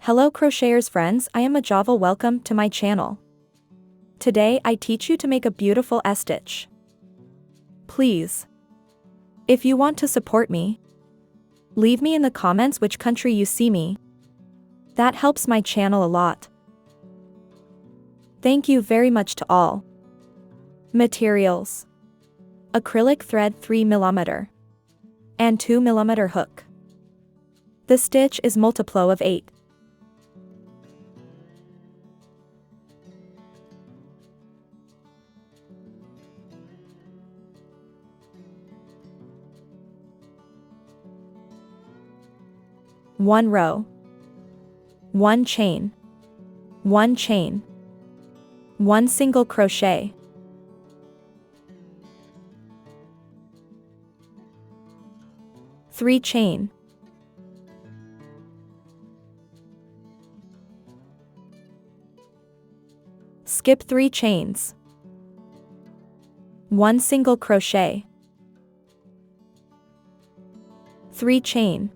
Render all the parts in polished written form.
Hello crocheters friends, I am Ajava. Welcome to my channel. Today I teach you to make a beautiful stitch. Please, if you want to support me, leave me in the comments which country you see me. That helps my channel a lot. Thank you very much to all. Materials: acrylic thread 3mm and 2mm hook. The stitch is multiplo of 8. One row, one chain, one chain, one single crochet, three chain, skip 3 chains, one single crochet, 3 chain,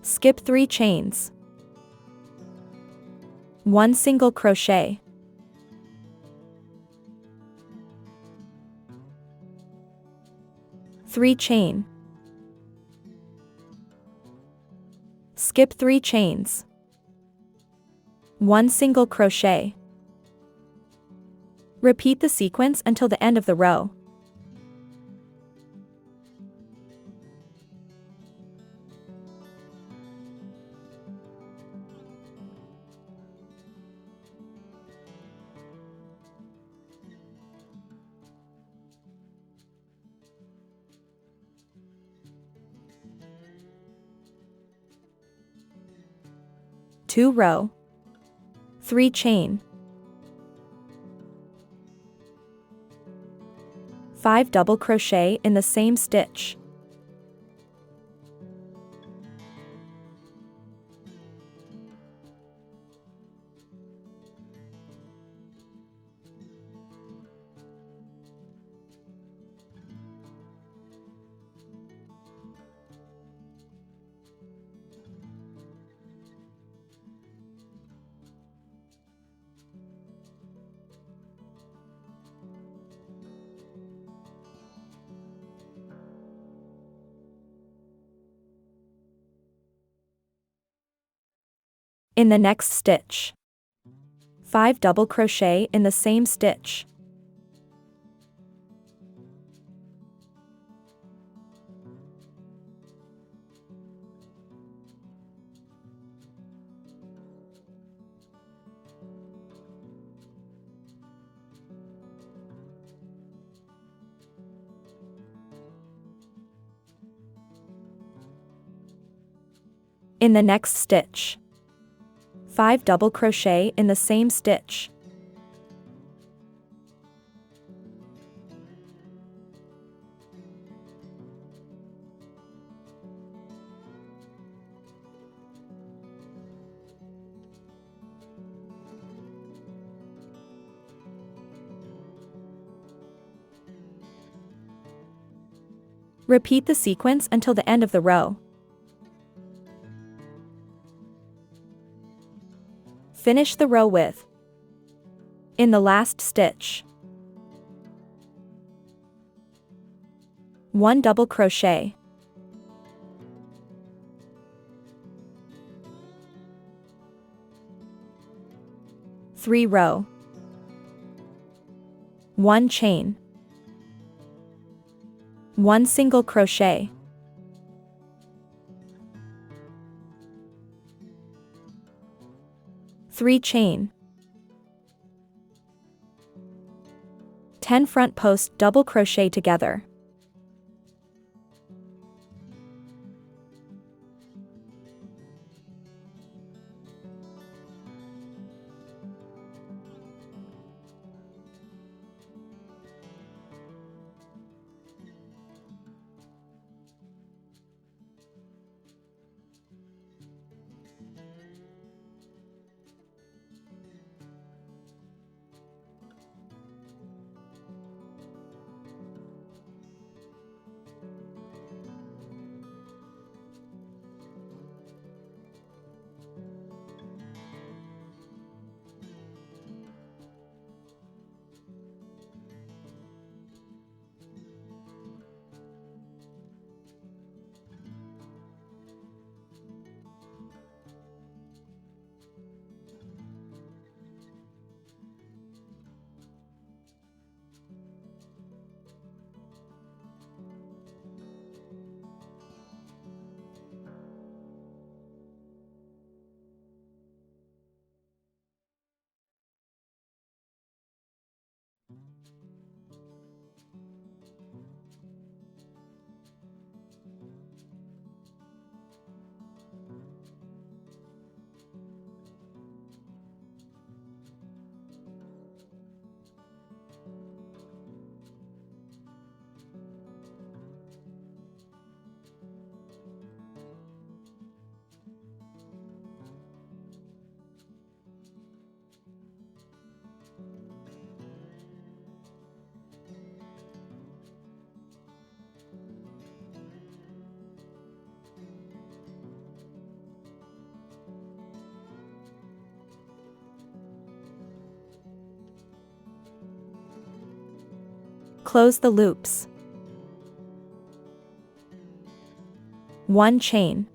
skip 3 chains, one single crochet, 3 chain, skip 3 chains, one single crochet. Repeat the sequence until the end of the row. Two row, 3 chain, 5 double crochet in the same stitch, in the next stitch, 5 double crochet in the same stitch, in the next stitch, 5 double crochet in the same stitch, repeat the sequence until the end of the row. Finish the row with, in the last stitch, 1 double crochet, 3 row, 1 chain, 1 single crochet, 3 chain, 10 front post double crochet together, Close the loops. 1 chain.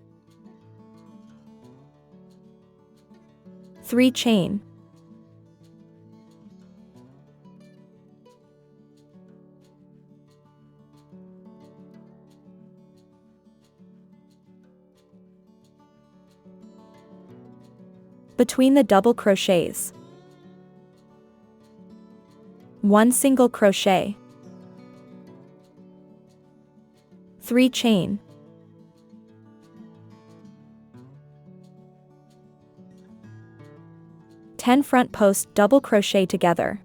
3 chain. 'Between the double crochets, 1 single crochet. 3 chain. 10 front post double crochet together.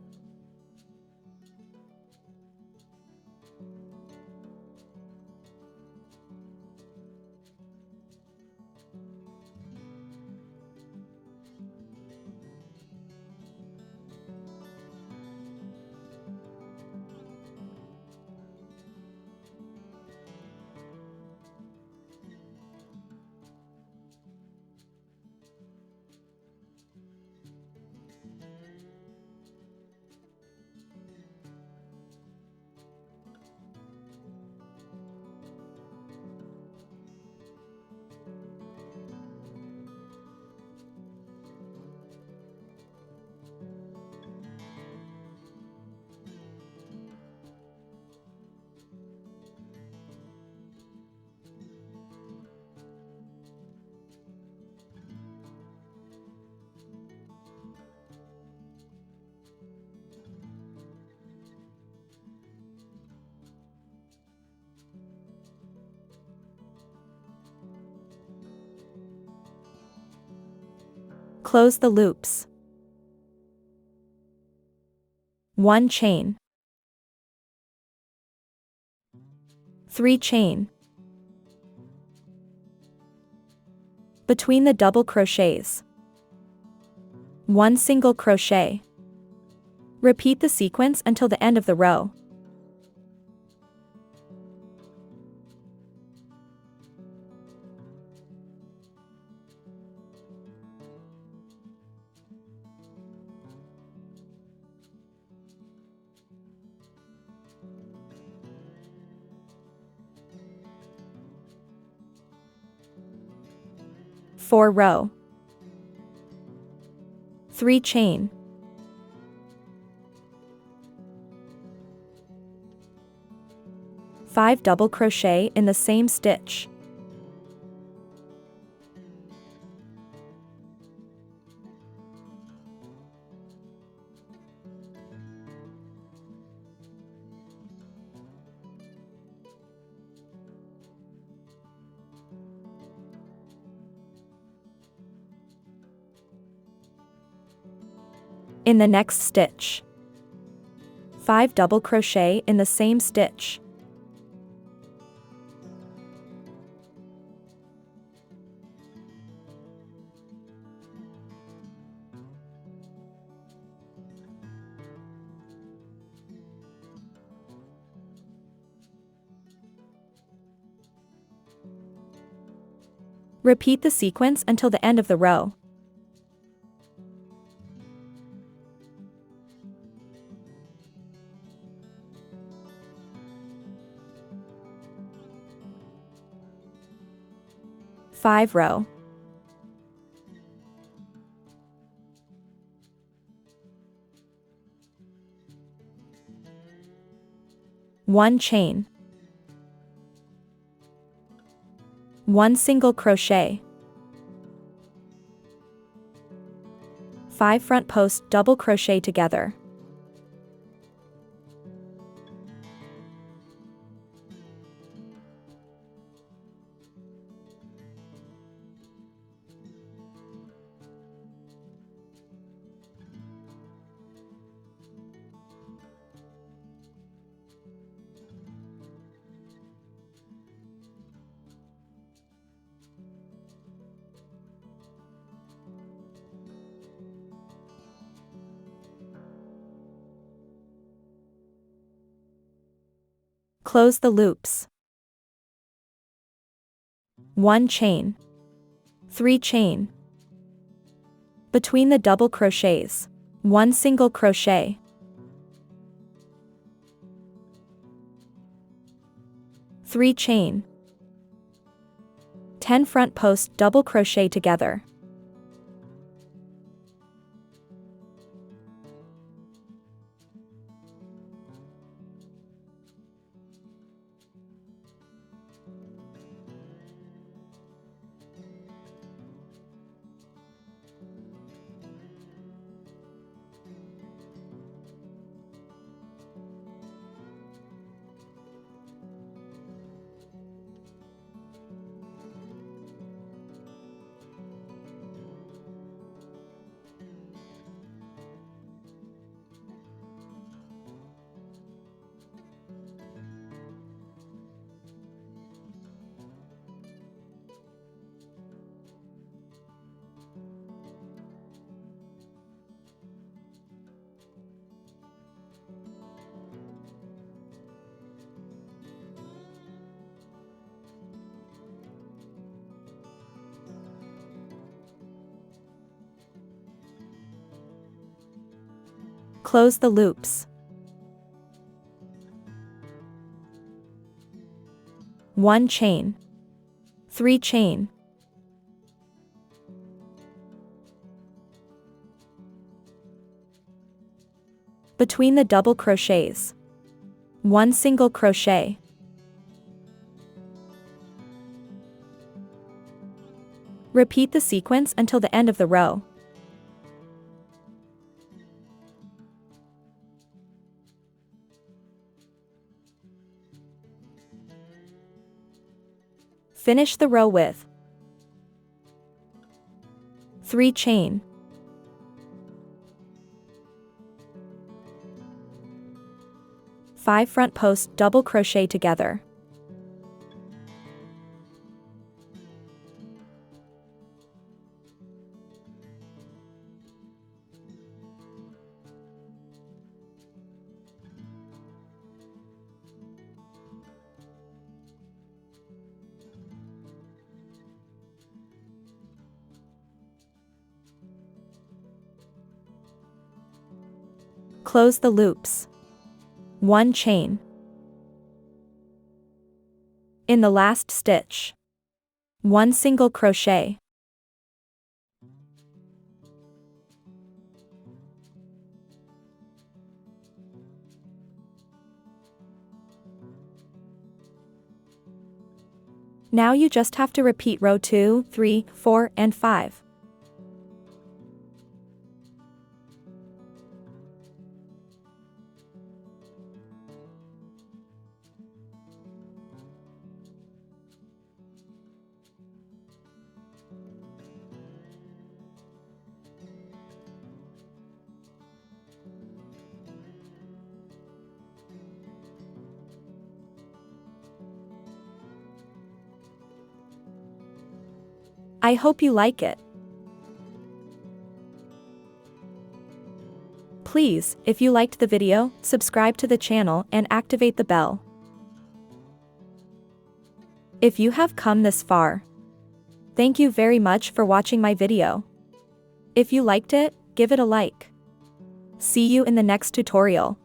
Close the loops. 1 chain. 3 chain. Between the double crochets, 1 single crochet. Repeat the sequence until the end of the row. Four row. 3 chain. 5 double crochet in the same stitch. In the next stitch, 5 double crochet in the same stitch. Repeat the sequence until the end of the row. Five row. 1 chain. 1 single crochet. 5 front post double crochet together. Close the loops. 1 chain. 3 chain. Between the double crochets, 1 single crochet. 3 chain, 10 front post double crochet together. Close the loops. 1 chain, 3 chain, between the double crochets, 1 single crochet, repeat the sequence until the end of the row. Finish the row with 3 chain, 5 front post double crochet together. Close the loops. 1 chain. In the last stitch, 1 single crochet. Now you just have to repeat row 2, 3, 4, and 5. I hope you like it. Please, if you liked the video, subscribe to the channel and activate the bell. If you have come this far, thank you very much for watching my video. If you liked it, give it a like. See you in the next tutorial.